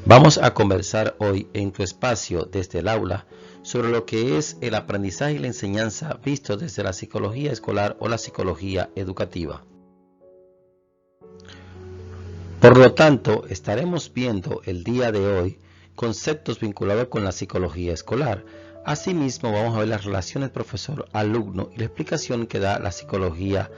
Vamos a conversar hoy en tu espacio desde el aula sobre lo que es el aprendizaje y la enseñanza visto desde la psicología escolar o la psicología educativa. Por lo tanto, estaremos viendo el día de hoy conceptos vinculados con la psicología escolar. Asimismo, vamos a ver las relaciones profesor-alumno y la explicación que da la psicología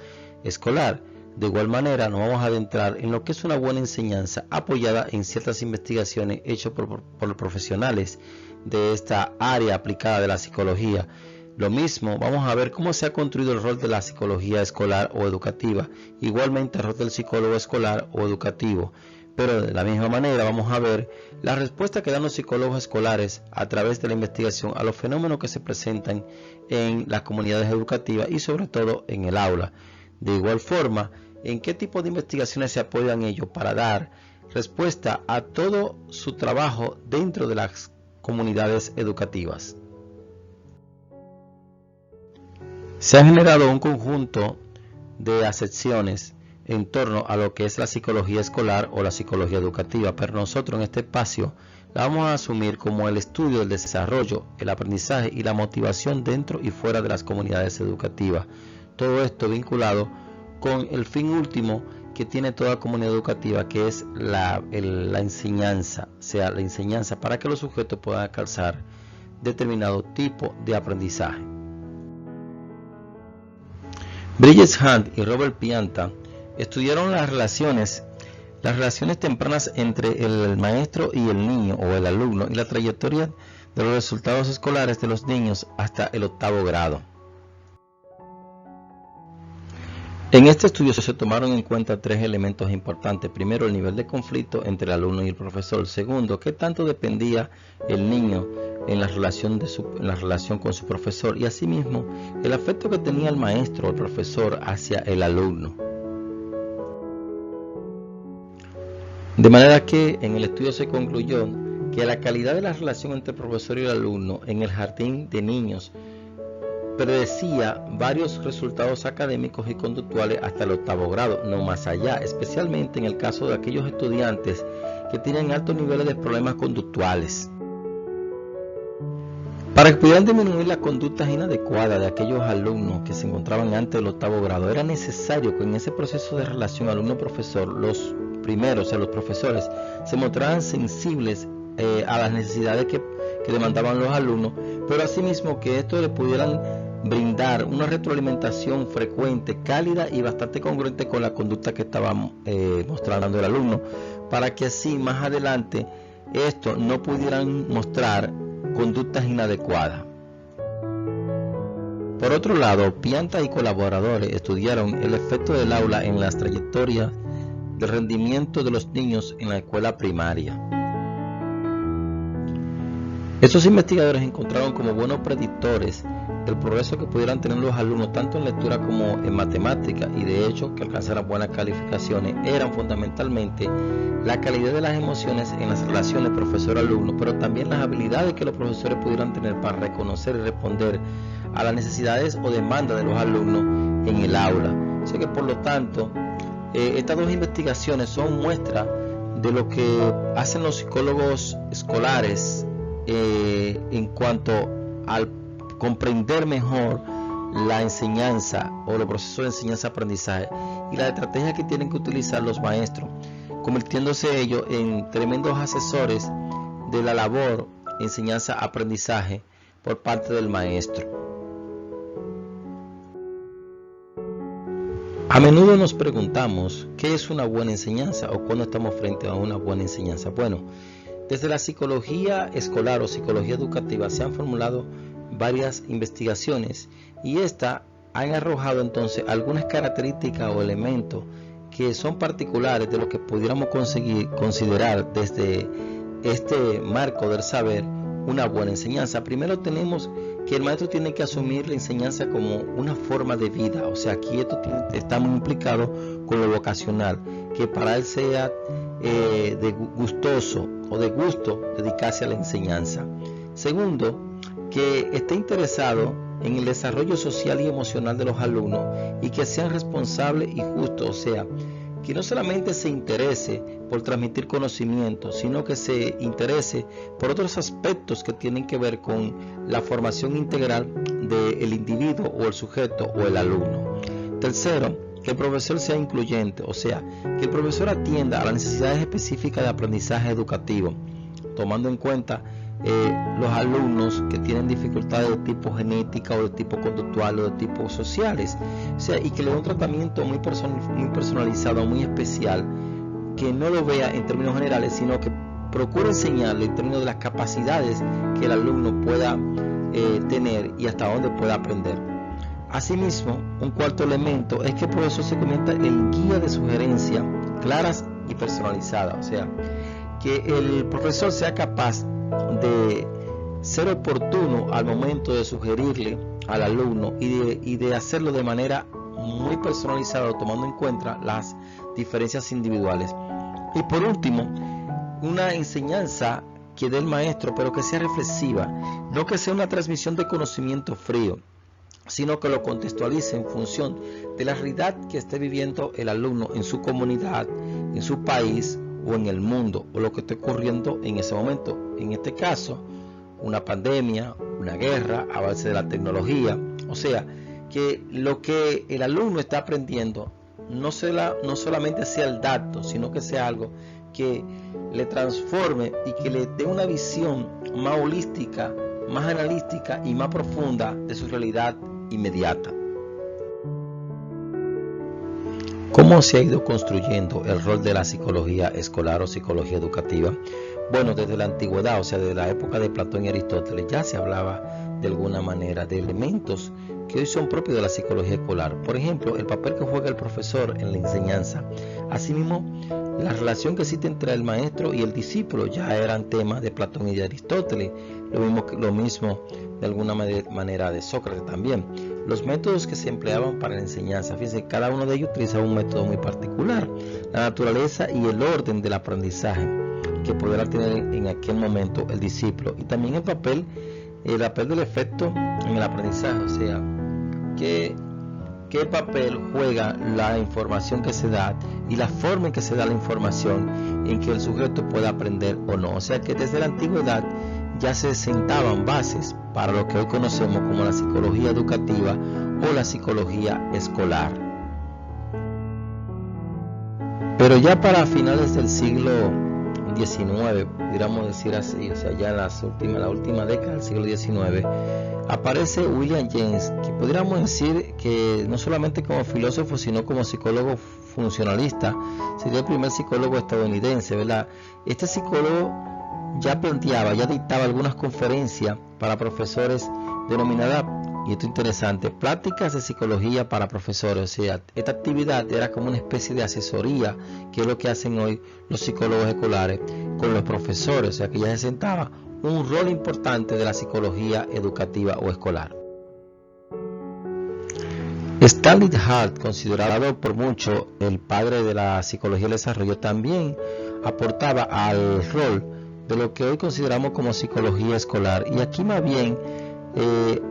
escolar. De igual manera, nos vamos a adentrar en lo que es una buena enseñanza apoyada en ciertas investigaciones hechas por profesionales de esta área aplicada de la psicología. Lo mismo, vamos a ver cómo se ha construido el rol de la psicología escolar o educativa, igualmente el rol del psicólogo escolar o educativo. Pero de la misma manera vamos a ver la respuesta que dan los psicólogos escolares a través de la investigación a los fenómenos que se presentan en las comunidades educativas y sobre todo en el aula. De igual forma, ¿en qué tipo de investigaciones se apoyan ellos para dar respuesta a todo su trabajo dentro de las comunidades educativas? Se ha generado un conjunto de acepciones en torno a lo que es la psicología escolar o la psicología educativa, pero nosotros en este espacio la vamos a asumir como el estudio del desarrollo, el aprendizaje y la motivación dentro y fuera de las comunidades educativas. Todo esto vinculado con el fin último que tiene toda comunidad educativa, que es la enseñanza, o sea, la enseñanza para que los sujetos puedan alcanzar determinado tipo de aprendizaje. Bridget Hunt y Robert Pianta estudiaron las relaciones tempranas entre el maestro y el niño o el alumno y la trayectoria de los resultados escolares de los niños hasta el 8º grado. En este estudio se tomaron en cuenta 3 elementos importantes. Primero, el nivel de conflicto entre el alumno y el profesor. Segundo, qué tanto dependía el niño en la relación con su profesor. Y asimismo, el afecto que tenía el maestro o el profesor hacia el alumno. De manera que en el estudio se concluyó que la calidad de la relación entre el profesor y el alumno en el jardín de niños predecía varios resultados académicos y conductuales hasta el 8º grado, no más allá, especialmente en el caso de aquellos estudiantes que tienen altos niveles de problemas conductuales. Para que pudieran disminuir las conductas inadecuadas de aquellos alumnos que se encontraban antes del 8º grado, era necesario que en ese proceso de relación alumno-profesor, los primeros, o sea, los profesores, se mostraran sensibles a las necesidades que demandaban los alumnos, pero asimismo que esto le pudieran brindar una retroalimentación frecuente, cálida y bastante congruente con la conducta que estaba mostrando el alumno, para que así más adelante esto no pudieran mostrar conductas inadecuadas. Por otro lado, Pianta y colaboradores estudiaron el efecto del aula en las trayectorias del rendimiento de los niños en la escuela primaria. Estos investigadores encontraron como buenos predictores el progreso que pudieran tener los alumnos tanto en lectura como en matemática, y de hecho que alcanzaran buenas calificaciones eran fundamentalmente la calidad de las emociones en las relaciones profesor-alumno, pero también las habilidades que los profesores pudieran tener para reconocer y responder a las necesidades o demandas de los alumnos en el aula. Así que por lo tanto, estas 2 investigaciones son muestra de lo que hacen los psicólogos escolares en cuanto al comprender mejor la enseñanza o los procesos de enseñanza-aprendizaje y las estrategias que tienen que utilizar los maestros, convirtiéndose ellos en tremendos asesores de la labor enseñanza-aprendizaje por parte del maestro. A menudo nos preguntamos qué es una buena enseñanza o cuándo estamos frente a una buena enseñanza. Bueno, desde la psicología escolar o psicología educativa se han formulado varias investigaciones y estas han arrojado entonces algunas características o elementos que son particulares de lo que pudiéramos considerar desde este marco del saber una buena enseñanza. Primero tenemos que el maestro tiene que asumir la enseñanza como una forma de vida, o sea, aquí esto está muy implicado con lo vocacional, que para él sea de gustoso o de gusto dedicarse a la enseñanza. Segundo, que esté interesado en el desarrollo social y emocional de los alumnos y que sean responsables y justos, o sea, que no solamente se interese por transmitir conocimiento, sino que se interese por otros aspectos que tienen que ver con la formación integral del individuo o el sujeto o el alumno. Tercero, que el profesor sea incluyente, o sea, que el profesor atienda a las necesidades específicas de aprendizaje educativo, tomando en cuenta los alumnos que tienen dificultades de tipo genética o de tipo conductual o de tipo sociales, o sea, y que le dé un tratamiento muy personalizado, muy especial, que no lo vea en términos generales, sino que procure enseñarle en términos de las capacidades que el alumno pueda tener y hasta dónde pueda aprender. Asimismo, un cuarto elemento es que el profesor se convierta en guía de sugerencias claras y personalizadas, o sea, que el profesor sea capaz de ser oportuno al momento de sugerirle al alumno y de hacerlo de manera muy personalizada, tomando en cuenta las diferencias individuales. Y por último, una enseñanza que dé el maestro, pero que sea reflexiva, no que sea una transmisión de conocimiento frío, sino que lo contextualice en función de la realidad que esté viviendo el alumno en su comunidad, en su país o en el mundo, o lo que esté ocurriendo en ese momento. En este caso, una pandemia, una guerra, avance de la tecnología. O sea, que lo que el alumno está aprendiendo no solamente sea el dato, sino que sea algo que le transforme y que le dé una visión más holística, más analítica y más profunda de su realidad inmediata. ¿Cómo se ha ido construyendo el rol de la psicología escolar o psicología educativa? Bueno, desde la antigüedad, o sea, desde la época de Platón y Aristóteles, ya se hablaba de alguna manera de elementos que hoy son propios de la psicología escolar. Por ejemplo, el papel que juega el profesor en la enseñanza. Asimismo, la relación que existe entre el maestro y el discípulo ya eran temas de Platón y de Aristóteles. Lo mismo de alguna manera de Sócrates también. Los métodos que se empleaban para la enseñanza, fíjense, cada uno de ellos utilizaba un método muy particular. La naturaleza y el orden del aprendizaje que podrá tener en aquel momento el discípulo, y también el papel del efecto en el aprendizaje, o sea, qué papel juega la información que se da y la forma en que se da la información en que el sujeto pueda aprender o no. O sea que desde la antigüedad ya se sentaban bases para lo que hoy conocemos como la psicología educativa o la psicología escolar. Pero ya para finales del siglo XIX, pudiéramos decir así, o sea, ya en la última década del siglo XIX, aparece William James, que pudiéramos decir que no solamente como filósofo, sino como psicólogo funcionalista, sería el primer psicólogo estadounidense, ¿verdad? Este psicólogo ya dictaba algunas conferencias para profesores denominadas, y esto es interesante, pláticas de psicología para profesores. O sea, esta actividad era como una especie de asesoría, que es lo que hacen hoy los psicólogos escolares con los profesores, o sea que ya se sentaba un rol importante de la psicología educativa o escolar. Stanley Hart, considerado por muchos el padre de la psicología del desarrollo, también aportaba al rol de lo que hoy consideramos como psicología escolar, y aquí más bien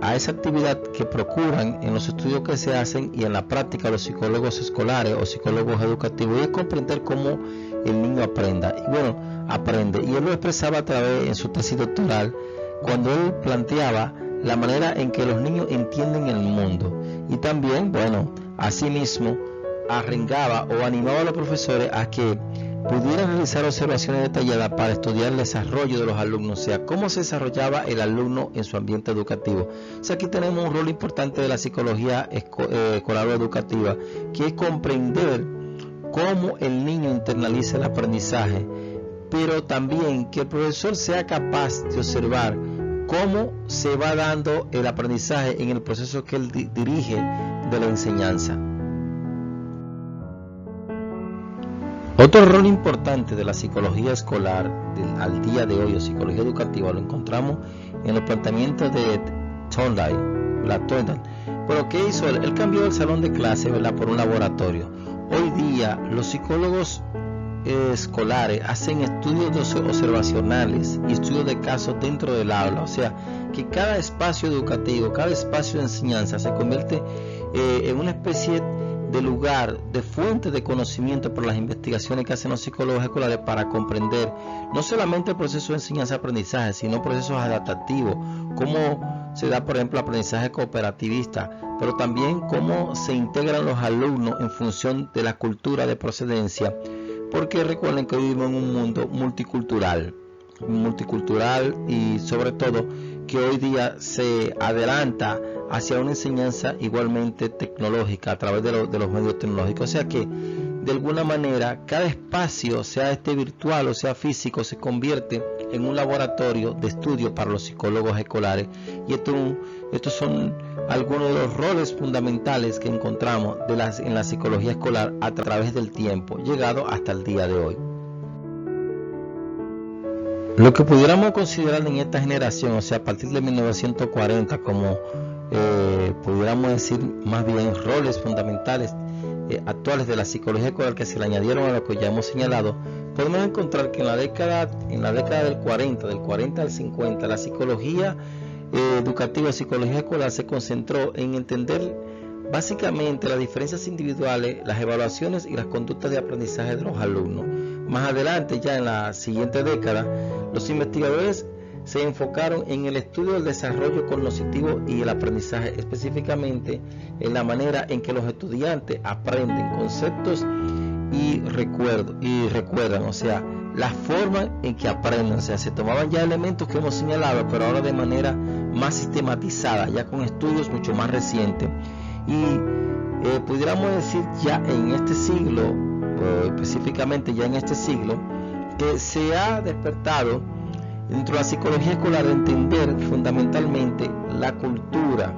a esa actividad que procuran en los estudios que se hacen y en la práctica los psicólogos escolares o psicólogos educativos, y es comprender cómo el niño aprende, y él lo expresaba a través en su tesis doctoral, cuando él planteaba la manera en que los niños entienden el mundo, y también, asimismo arengaba o animaba a los profesores a que pudieran realizar observaciones detalladas para estudiar el desarrollo de los alumnos, o sea, cómo se desarrollaba el alumno en su ambiente educativo. O sea, aquí tenemos un rol importante de la psicología escolar o educativa, que es comprender cómo el niño internaliza el aprendizaje, pero también que el profesor sea capaz de observar cómo se va dando el aprendizaje en el proceso que él dirige de la enseñanza. Otro rol importante de la psicología escolar al día de hoy, o psicología educativa, lo encontramos en los planteamientos de Thorndike. Pero ¿qué hizo él? Él cambió el salón de clase, ¿verdad?, por un laboratorio. Hoy día los psicólogos escolares hacen estudios observacionales y estudios de casos dentro del aula, o sea que cada espacio educativo, cada espacio de enseñanza se convierte en una especie de lugar, de fuente de conocimiento por las investigaciones que hacen los psicólogos escolares para comprender no solamente el proceso de enseñanza-aprendizaje, sino procesos adaptativos, cómo se da, por ejemplo, el aprendizaje cooperativista, pero también cómo se integran los alumnos en función de la cultura de procedencia, porque recuerden que vivimos en un mundo multicultural y sobre todo que hoy día se adelanta hacia una enseñanza igualmente tecnológica a través de los medios tecnológicos. O sea que de alguna manera cada espacio, sea este virtual o sea físico, se convierte en un laboratorio de estudio para los psicólogos escolares, y estos son algunos de los roles fundamentales que encontramos en la psicología escolar a través del tiempo, llegado hasta el día de hoy. Lo que pudiéramos considerar en esta generación, o sea, a partir de 1940, como pudiéramos decir más bien roles fundamentales actuales de la psicología escolar que se le añadieron a lo que ya hemos señalado, podemos encontrar que en la década del 40 al 50, la psicología educativa, psicología escolar se concentró en entender básicamente las diferencias individuales, las evaluaciones y las conductas de aprendizaje de los alumnos. Más adelante, ya en la siguiente década, los investigadores se enfocaron en el estudio del desarrollo cognitivo y el aprendizaje, específicamente en la manera en que los estudiantes aprenden conceptos y recuerdan, o sea, la forma en que aprenden. O sea, se tomaban ya elementos que hemos señalado, pero ahora de manera más sistematizada, ya con estudios mucho más recientes. Y pudiéramos decir ya en este siglo, específicamente ya en este siglo, que se ha despertado dentro de la psicología escolar de entender fundamentalmente la cultura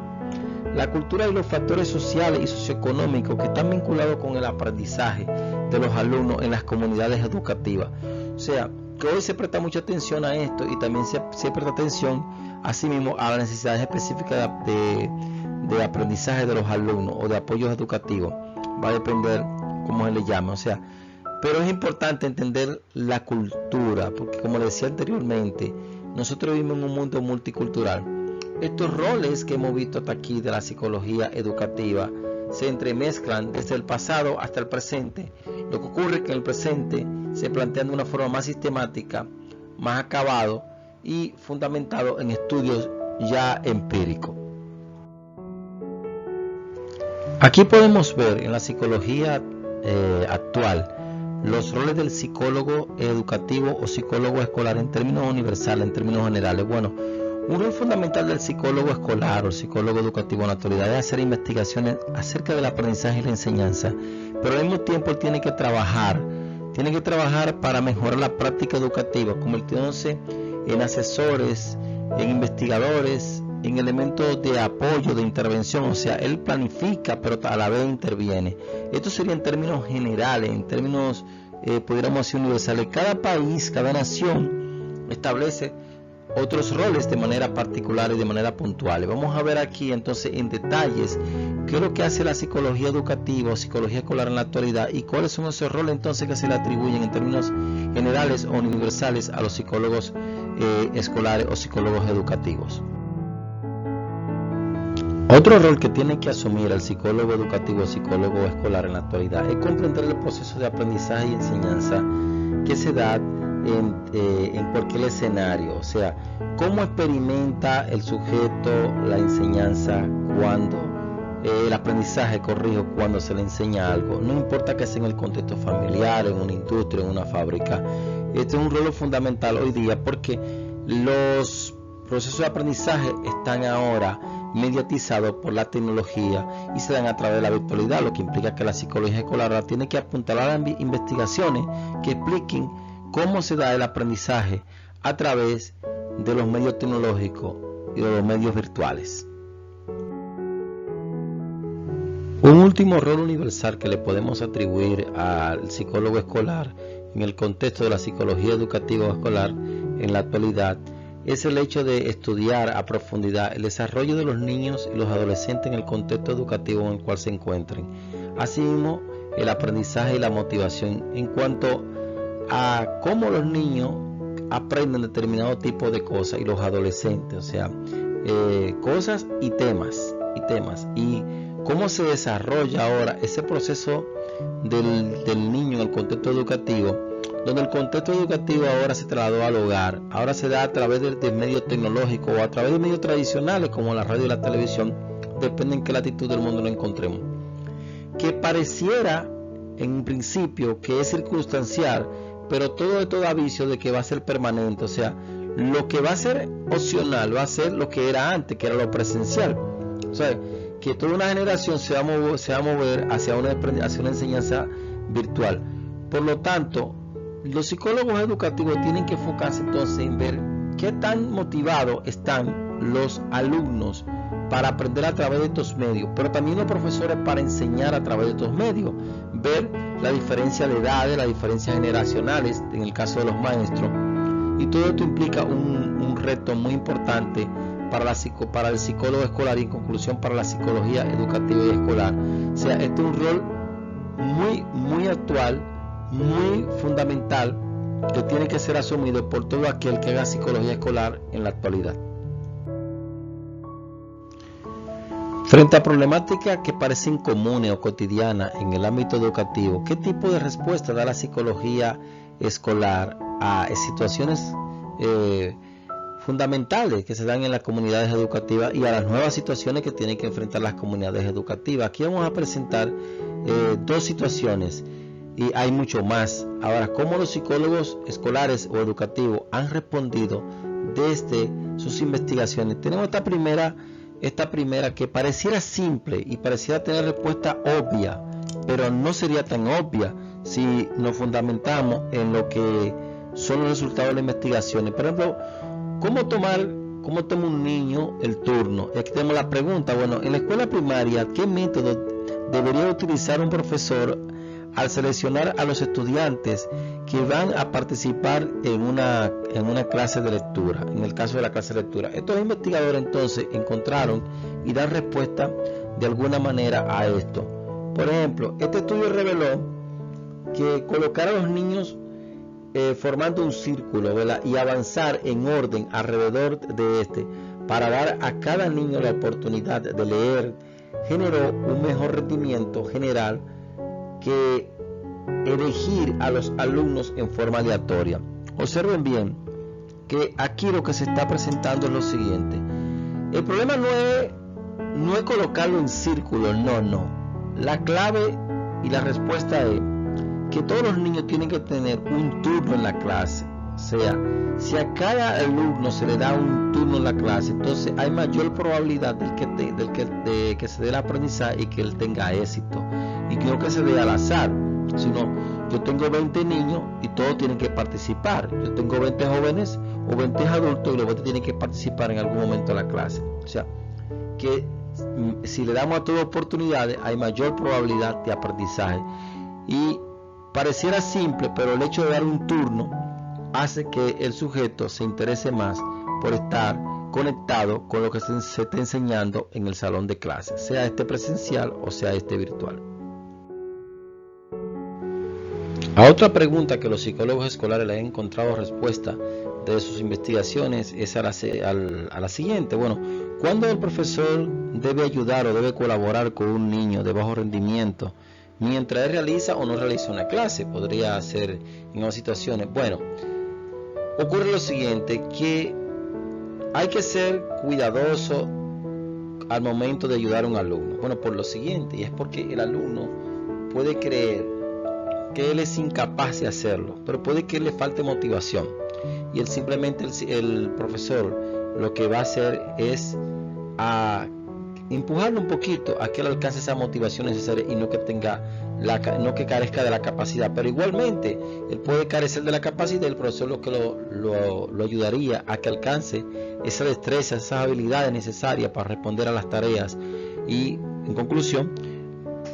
y los factores sociales y socioeconómicos que están vinculados con el aprendizaje de los alumnos en las comunidades educativas. O sea, que hoy se presta mucha atención a esto, y también se presta atención asimismo a las necesidades específicas de aprendizaje de los alumnos o de apoyos educativos. Va a depender cómo se le llame, o sea, pero es importante entender la cultura, porque como les decía anteriormente, nosotros vivimos en un mundo multicultural. Estos roles que hemos visto hasta aquí de la psicología educativa se entremezclan desde el pasado hasta el presente. Lo que ocurre es que en el presente se plantean de una forma más sistemática, más acabado y fundamentado en estudios ya empíricos. Aquí podemos ver en la psicología actual los roles del psicólogo educativo o psicólogo escolar en términos universales, en términos generales. Bueno, un rol fundamental del psicólogo escolar o psicólogo educativo en la actualidad es hacer investigaciones acerca del aprendizaje y la enseñanza, pero al mismo tiempo él tiene que trabajar para mejorar la práctica educativa, convirtiéndose en asesores, en investigadores, en elementos de apoyo, de intervención. O sea, él planifica, pero a la vez interviene. Esto sería en términos generales, en términos, pudiéramos decir, universales. Cada país, cada nación establece otros roles de manera particular y de manera puntual. Vamos a ver aquí entonces en detalles qué es lo que hace la psicología educativa o psicología escolar en la actualidad, y cuáles son esos roles entonces que se le atribuyen en términos generales o universales a los psicólogos escolares o psicólogos educativos. Otro rol que tiene que asumir el psicólogo educativo o psicólogo escolar en la actualidad es comprender el proceso de aprendizaje y enseñanza que se da en cualquier escenario. O sea, cómo experimenta el sujeto la enseñanza cuando el aprendizaje, cuando se le enseña algo. No importa que sea en el contexto familiar, en una industria, en una fábrica. Este es un rol fundamental hoy día, porque los procesos de aprendizaje están ahora mediatizados por la tecnología y se dan a través de la virtualidad, lo que implica que la psicología escolar ahora tiene que apuntar a las investigaciones que expliquen cómo se da el aprendizaje a través de los medios tecnológicos y de los medios virtuales. Un último rol universal que le podemos atribuir al psicólogo escolar en el contexto de la psicología educativa escolar en la actualidad es el hecho de estudiar a profundidad el desarrollo de los niños y los adolescentes en el contexto educativo en el cual se encuentren. Asimismo, el aprendizaje y la motivación en cuanto a cómo los niños aprenden determinado tipo de cosas y los adolescentes, o sea, cosas y temas, y cómo cómo se desarrolla ahora ese proceso del niño en el contexto educativo, donde el contexto educativo ahora se trasladó al hogar, ahora se da a través de medios tecnológicos o a través de medios tradicionales como la radio y la televisión, depende en qué latitud del mundo lo encontremos, que pareciera en principio que es circunstancial, pero todo aviso de que va a ser permanente. O sea, lo que va a ser opcional va a ser lo que era antes, que era lo presencial. O sea, que toda una generación se va a mover hacia una enseñanza virtual. Por lo tanto, los psicólogos educativos tienen que enfocarse entonces en ver qué tan motivados están los alumnos para aprender a través de estos medios, pero también los profesores para enseñar a través de estos medios, ver la diferencia de edades, las diferencias generacionales en el caso de los maestros, y todo esto implica un reto muy importante para el psicólogo escolar y en conclusión para la psicología educativa y escolar. O sea, este es un rol muy actual, muy fundamental, que tiene que ser asumido por todo aquel que haga psicología escolar en la actualidad. Frente a problemáticas que parecen comunes o cotidianas en el ámbito educativo, ¿qué tipo de respuesta da la psicología escolar a situaciones fundamentales que se dan en las comunidades educativas y a las nuevas situaciones que tienen que enfrentar las comunidades educativas? Aquí vamos a presentar dos situaciones y hay mucho más. Ahora, ¿cómo los psicólogos escolares o educativos han respondido desde sus investigaciones? Tenemos esta primera que pareciera simple y pareciera tener respuesta obvia, pero no sería tan obvia si nos fundamentamos en lo que son los resultados de las investigaciones. Por ejemplo, ¿cómo toma un niño el turno? Y aquí tenemos la pregunta, bueno, en la escuela primaria, ¿qué método debería utilizar un profesor al seleccionar a los estudiantes que van a participar en una clase de lectura? En el caso de la clase de lectura, estos investigadores entonces encontraron y dan respuesta de alguna manera a esto. Por ejemplo, este estudio reveló que colocar a los niños formando un círculo, ¿verdad?, y avanzar en orden alrededor de este para dar a cada niño la oportunidad de leer generó un mejor rendimiento general que elegir a los alumnos en forma aleatoria. Observen bien que aquí lo que se está presentando es lo siguiente. El problema no es colocarlo en círculo, no. La clave y la respuesta es que todos los niños tienen que tener un turno en la clase. O sea, si a cada alumno se le da un turno en la clase, entonces hay mayor probabilidad de que se dé el aprendizaje y que él tenga éxito. Y que no que se dé al azar, sino yo tengo 20 niños y todos tienen que participar. Yo tengo 20 jóvenes o 20 adultos y los 20 tienen que participar en algún momento de la clase. O sea, que si le damos a todas oportunidades hay mayor probabilidad de aprendizaje. Y pareciera simple, pero el hecho de dar un turno hace que el sujeto se interese más por estar conectado con lo que se está enseñando en el salón de clases, sea este presencial o sea este virtual. A otra pregunta que los psicólogos escolares le han encontrado respuesta de sus investigaciones es a la siguiente. Bueno, ¿cuándo el profesor debe ayudar o debe colaborar con un niño de bajo rendimiento mientras él realiza o no realiza una clase? Podría ser en otras situaciones. Bueno, ocurre lo siguiente, que hay que ser cuidadoso al momento de ayudar a un alumno. Bueno, por lo siguiente, y es porque el alumno puede creer que él es incapaz de hacerlo, pero puede que le falte motivación, y él simplemente el profesor lo que va a hacer es empujarlo un poquito a que él alcance esa motivación necesaria y no que carezca de la capacidad. Pero igualmente él puede carecer de la capacidad y el profesor lo ayudaría a que alcance esa destreza, esas habilidades necesarias para responder a las tareas, y en conclusión,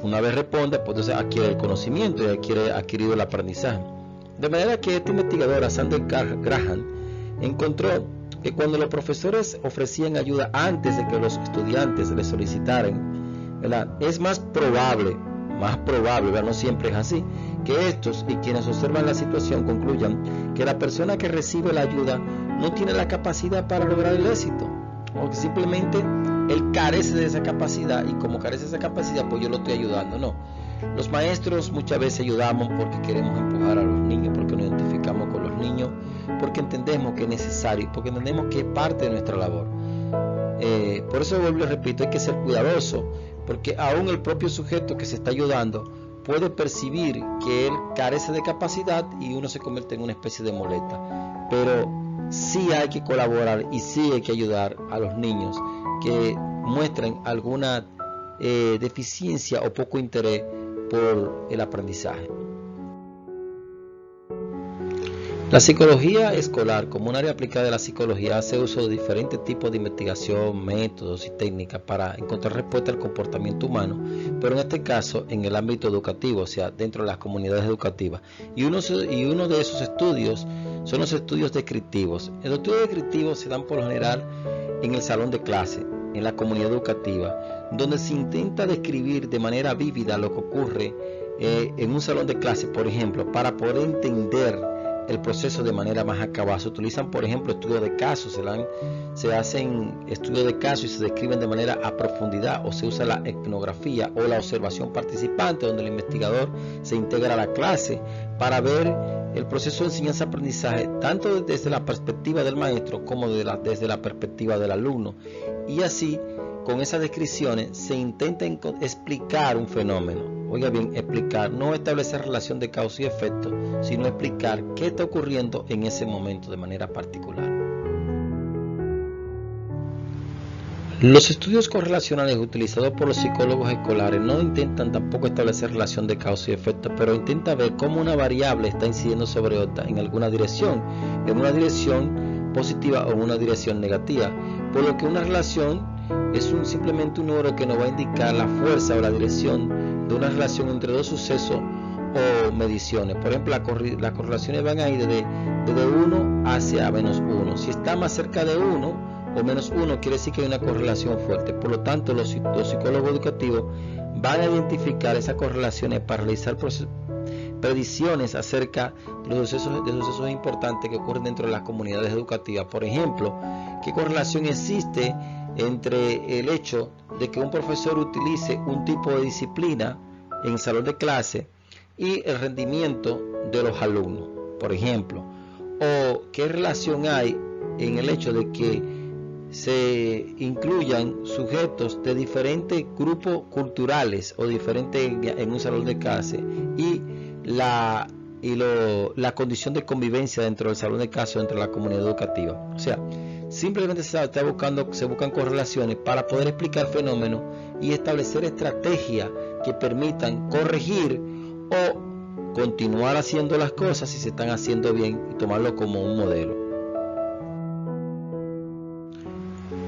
una vez responde, pues entonces adquiere el conocimiento y adquirido el aprendizaje. De manera que esta investigadora, Sandra Graham, encontró que cuando los profesores ofrecían ayuda antes de que los estudiantes le solicitaran, ¿verdad?, es más probable, ¿verdad?, no siempre es así, que estos y quienes observan la situación concluyan que la persona que recibe la ayuda no tiene la capacidad para lograr el éxito. o que simplemente él carece de esa capacidad y como carece de esa capacidad, pues yo lo estoy ayudando. No, los maestros muchas veces ayudamos porque queremos empujar a los niños, porque nos identificamos con los niños, porque entendemos que es necesario, porque entendemos que es parte de nuestra labor. Por eso vuelvo y repito, hay que ser cuidadoso, porque aún el propio sujeto que se está ayudando puede percibir que él carece de capacidad y uno se convierte en una especie de muleta. Pero sí hay que colaborar y sí hay que ayudar a los niños que muestran alguna deficiencia o poco interés por el aprendizaje. La psicología escolar, como un área aplicada de la psicología, hace uso de diferentes tipos de investigación, métodos y técnicas para encontrar respuesta al comportamiento humano, pero en este caso en el ámbito educativo, o sea, dentro de las comunidades educativas. Y uno de esos estudios son los estudios descriptivos. Los estudios descriptivos se dan por lo general en el salón de clase, en la comunidad educativa, donde se intenta describir de manera vívida lo que ocurre en un salón de clase, por ejemplo, para poder entender el proceso de manera más acabada. Se utilizan, por ejemplo, estudios de casos, se hacen estudios de casos y se describen de manera a profundidad, o se usa la etnografía o la observación participante, donde el investigador se integra a la clase para ver el proceso de enseñanza-aprendizaje, tanto desde la perspectiva del maestro como desde la perspectiva del alumno. Y así, con esas descripciones, se intenta explicar un fenómeno. Oiga bien, explicar, no establecer relación de causa y efecto, sino explicar qué está ocurriendo en ese momento de manera particular. Los estudios correlacionales utilizados por los psicólogos escolares no intentan tampoco establecer relación de causa y efecto, pero intentan ver cómo una variable está incidiendo sobre otra en alguna dirección, en una dirección positiva o en una dirección negativa, por lo que una relación es simplemente un número que nos va a indicar la fuerza o la dirección de una relación entre dos sucesos o mediciones. Por ejemplo, las correlaciones van a ir desde 1 hacia -1. Si está más cerca de 1 o -1, quiere decir que hay una correlación fuerte. Por lo tanto, los psicólogos educativos van a identificar esas correlaciones para realizar predicciones acerca de los sucesos importantes que ocurren dentro de las comunidades educativas. Por ejemplo, ¿qué correlación existe entre el hecho de que un profesor utilice un tipo de disciplina en el salón de clase y el rendimiento de los alumnos, por ejemplo? ¿O qué relación hay en el hecho de que se incluyan sujetos de diferentes grupos culturales o diferentes en un salón de clase y la condición de convivencia dentro del salón de clase o dentro de la comunidad educativa? O sea, simplemente se buscan correlaciones para poder explicar fenómenos y establecer estrategias que permitan corregir o continuar haciendo las cosas si se están haciendo bien y tomarlo como un modelo.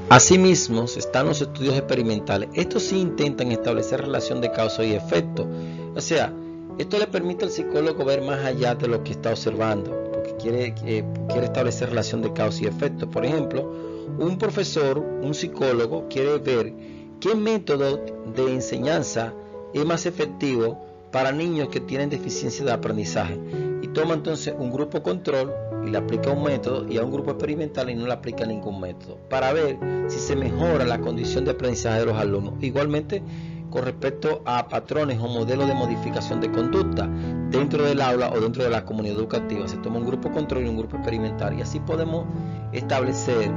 Asimismo, están los estudios experimentales. Estos sí intentan establecer relación de causa y efecto. O sea, esto le permite al psicólogo ver más allá de lo que está observando, porque quiere establecer relación de causa y efecto. Por ejemplo, un profesor, un psicólogo, quiere ver qué método de enseñanza es más efectivo para niños que tienen deficiencia de aprendizaje. Y toma entonces un grupo control y le aplica un método, y a un grupo experimental y no le aplica ningún método, para ver si se mejora la condición de aprendizaje de los alumnos. Igualmente, con respecto a patrones o modelos de modificación de conducta dentro del aula o dentro de la comunidad educativa, se toma un grupo control y un grupo experimental, y así podemos establecer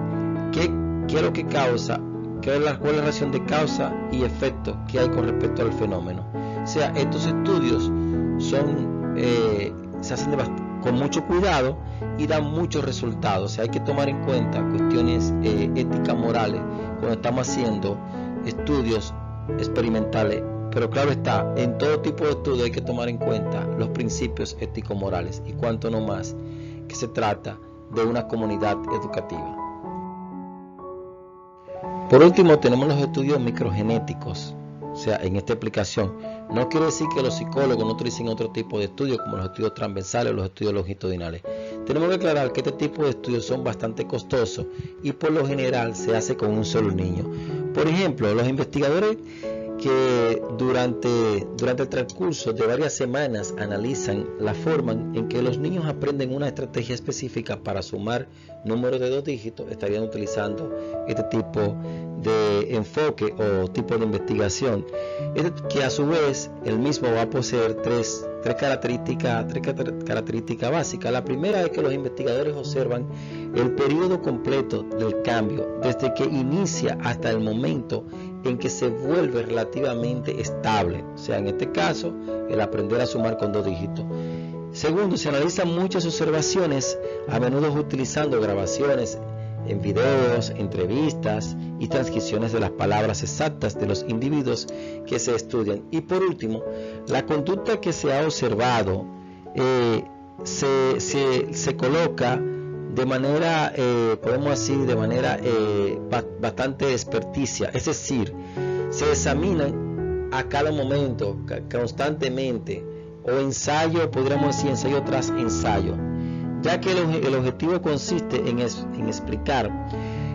qué es lo que causa, cuál es la relación de causa y efecto que hay con respecto al fenómeno. O sea, estos estudios se hacen con mucho cuidado y dan muchos resultados. O sea, hay que tomar en cuenta cuestiones éticas, morales, cuando estamos haciendo estudios experimentales. Pero claro está, en todo tipo de estudio hay que tomar en cuenta los principios éticos morales, y cuanto no más que se trata de una comunidad educativa. Por último, tenemos los estudios microgenéticos. O sea, en esta explicación no quiere decir que los psicólogos no utilicen otro tipo de estudios como los estudios transversales o los estudios longitudinales. Tenemos que aclarar que este tipo de estudios son bastante costosos y por lo general se hace con un solo niño. Por ejemplo, los investigadores que durante el transcurso de varias semanas analizan la forma en que los niños aprenden una estrategia específica para sumar números de 2 dígitos. Estarían utilizando este tipo de enfoque o tipo de investigación, que a su vez el mismo va a poseer tres características básicas. La primera es que los investigadores observan el periodo completo del cambio, desde que inicia hasta el momento en que se vuelve relativamente estable, o sea, en este caso, el aprender a sumar con 2 dígitos. Segundo, se analizan muchas observaciones, a menudo utilizando grabaciones en videos, entrevistas y transcripciones de las palabras exactas de los individuos que se estudian. Y por último, la conducta que se ha observado se coloca de manera, podemos decir, de manera bastante experticia, es decir, se examinan a cada momento, constantemente, o ensayo, podríamos decir ensayo tras ensayo, ya que el objetivo consiste en explicar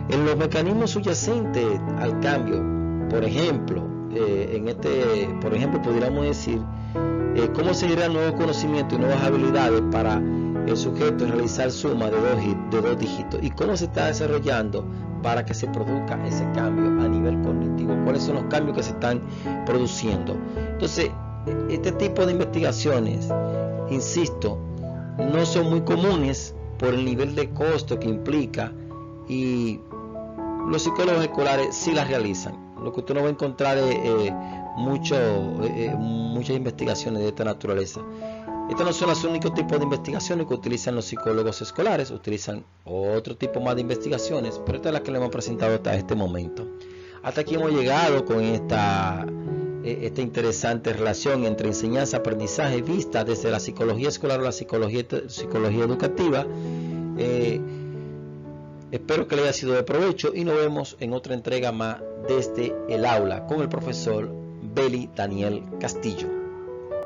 en los mecanismos subyacentes al cambio. Por ejemplo, podríamos decir cómo se generan nuevos conocimientos y nuevas habilidades para el sujeto en realizar suma de 2 dígitos, y cómo se está desarrollando para que se produzca ese cambio a nivel cognitivo, cuáles son los cambios que se están produciendo. Entonces, este tipo de investigaciones, insisto, no son muy comunes por el nivel de costo que implica, y los psicólogos escolares sí las realizan. Lo que usted no va a encontrar es muchas investigaciones de esta naturaleza. Estos no son los únicos tipos de investigaciones que utilizan los psicólogos escolares, utilizan otro tipo más de investigaciones, pero esta es la que le hemos presentado hasta este momento. Hasta aquí hemos llegado con esta interesante relación entre enseñanza y aprendizaje vista desde la psicología escolar o la psicología educativa. Espero que le haya sido de provecho y nos vemos en otra entrega más desde el aula con el profesor Beli Daniel Castillo.